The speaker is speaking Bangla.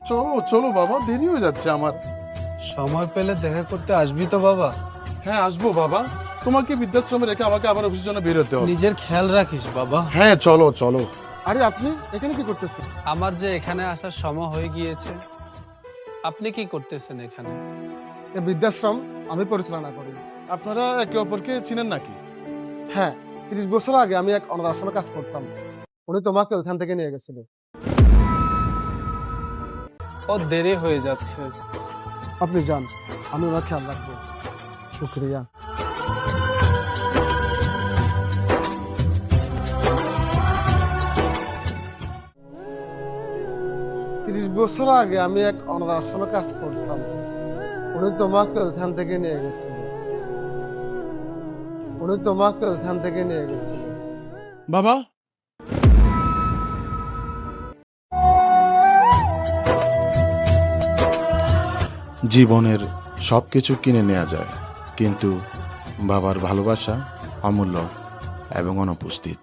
চলো চলো বাবা, দেরি হয়ে যাচ্ছে আমার। সময় পেলে দেখা করতে আসবি তো বাবা? হ্যাঁ আসবো বাবা, তোমাকে বৃদ্ধাশ্রমে রেখে আমাকে আবার অফিসের জন্য বের হতে হবে। নিজের খেয়াল রাখিস বাবা। হ্যাঁ চলো চলো। আরে আপনি এখানে কি করতেছেন? আমার যে এখানে আসার সময় হয়ে গিয়েছে। আপনি কি করতেছেন এখানে? এই বৃদ্ধাশ্রম আমি পরিচালনা করি। আপনারা একে অপরকে চিনেন নাকি? হ্যাঁ, 30 বছর আগে আমি এক অনাথ আশ্রমে কাজ করতাম। উনি তোমাকে ওইখান থেকে নিয়ে গেছিল। ও দেরি হয়ে যাচ্ছে। আপনি যান, আমি ওনার খেয়াল রাখবো। শুক্রিয়া। ত্রিশ বছর আগে আমি এক অনাথ আশ্রমে কাজ করতাম। উনি তোমাকে ওইখান থেকে নিয়ে গেছিল। উনি তোমাকে ওইখান থেকে নিয়ে গেছিল। বাবা, জীবনের সবকিছু কিনে নেওয়া যায়, কিন্তু বাবার ভালোবাসা অমূল্য এবং অনুপস্থিত।